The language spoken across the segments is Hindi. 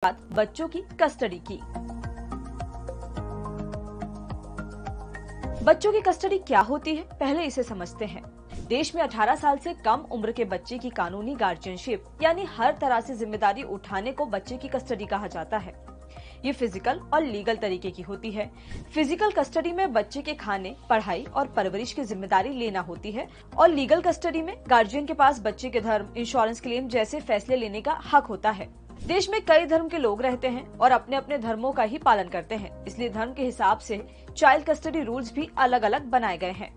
बाद बच्चों की कस्टडी की। बच्चों की कस्टडी क्या होती है, पहले इसे समझते हैं। देश में 18 साल से कम उम्र के बच्चे की कानूनी गार्जियनशिप यानी हर तरह से जिम्मेदारी उठाने को बच्चे की कस्टडी कहा जाता है। ये फिजिकल और लीगल तरीके की होती है। फिजिकल कस्टडी में बच्चे के खाने, पढ़ाई और परवरिश की जिम्मेदारी लेना होती है और लीगल कस्टडी में गार्जियन के पास बच्चे के धर्म, इंश्योरेंस क्लेम जैसे फैसले लेने का हक होता है। देश में कई धर्म के लोग रहते हैं और अपने अपने धर्मों का ही पालन करते हैं, इसलिए धर्म के हिसाब से चाइल्ड कस्टडी रूल्स भी अलग अलग बनाए गए हैं।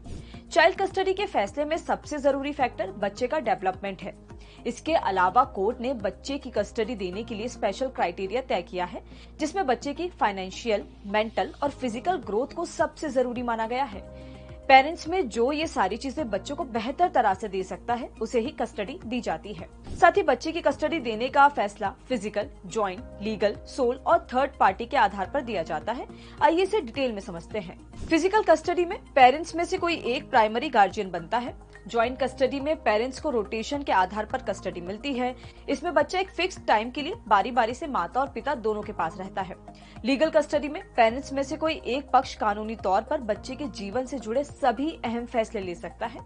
चाइल्ड कस्टडी के फैसले में सबसे जरूरी फैक्टर बच्चे का डेवलपमेंट है। इसके अलावा कोर्ट ने बच्चे की कस्टडी देने के लिए स्पेशल क्राइटेरिया तय किया है, जिसमें बच्चे की फाइनेंशियल, मेंटल और फिजिकल ग्रोथ को सबसे जरूरी माना गया है। पेरेंट्स में जो ये सारी चीजें बच्चों को बेहतर तरह से दे सकता है, उसे ही कस्टडी दी जाती है। साथ ही बच्चे की कस्टडी देने का फैसला फिजिकल, जॉइंट, लीगल, सोल और थर्ड पार्टी के आधार पर दिया जाता है। आइए इसे डिटेल में समझते हैं। फिजिकल कस्टडी में पेरेंट्स में से कोई एक प्राइमरी गार्जियन बनता है। ज्वाइंट कस्टडी में पेरेंट्स को रोटेशन के आधार पर कस्टडी मिलती है। इसमें बच्चा एक फिक्स टाइम के लिए बारी बारी से माता और पिता दोनों के पास रहता है। लीगल कस्टडी में पेरेंट्स में से कोई एक पक्ष कानूनी तौर पर बच्चे के जीवन से जुड़े सभी अहम फैसले ले सकता है।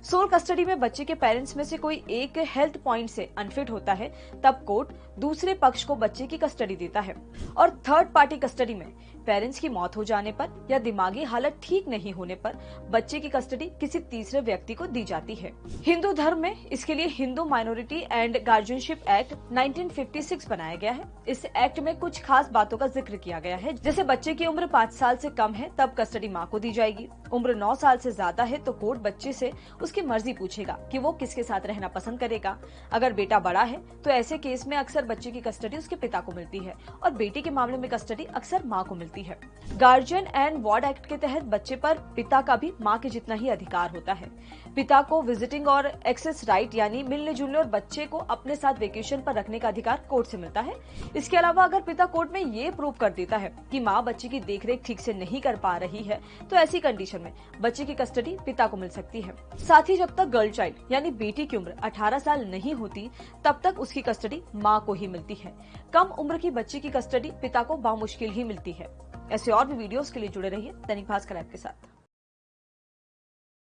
सोल कस्टडी में बच्चे के पेरेंट्स में से कोई एक हेल्थ पॉइंट से अनफिट होता है, तब कोर्ट दूसरे पक्ष को बच्चे की कस्टडी देता है। और थर्ड पार्टी कस्टडी में पेरेंट्स की मौत हो जाने पर या दिमागी हालत ठीक नहीं होने पर बच्चे की कस्टडी किसी तीसरे व्यक्ति को दी जाती है। हिंदू धर्म में इसके लिए Hindu minority and guardianship act 1956 बनाया गया है। इस एक्ट में कुछ खास बातों का जिक्र किया गया है, जैसे बच्चे की उम्र 5 साल से कम है तब कस्टडी माँ को दी जाएगी। उम्र 9 साल से ज्यादा है तो कोर्ट बच्चे से उसकी मर्जी पूछेगा कि वो किसके साथ रहना पसंद करेगा। अगर बेटा बड़ा है तो ऐसे केस में अक्सर बच्चे की कस्टडी उसके पिता को मिलती है और बेटी के मामले में कस्टडी अक्सर माँ को मिलती है। गार्जियन एंड वार्ड एक्ट के तहत बच्चे पर पिता का भी माँ के जितना ही अधिकार होता है। पिता को विजिटिंग और एक्सेस राइट यानी मिलने जुलने और बच्चे को अपने साथ वेकेशन पर रखने का अधिकार कोर्ट से मिलता है। इसके अलावा अगर पिता कोर्ट में ये प्रूव कर देता है कि माँ बच्चे की देखरेख ठीक से नहीं कर पा रही है तो ऐसी कंडीशन में बच्चे की कस्टडी पिता को मिल सकती है। साथ ही जब तक गर्ल चाइल्ड यानी बेटी की उम्र 18 साल नहीं होती तब तक उसकी कस्टडी माँ को ही मिलती है। कम उम्र की बच्ची की कस्टडी पिता को बामुश्किल ही मिलती है। ऐसे और भी वीडियोस के लिए जुड़े रहिए दैनिक भास्कर ऐप के साथ।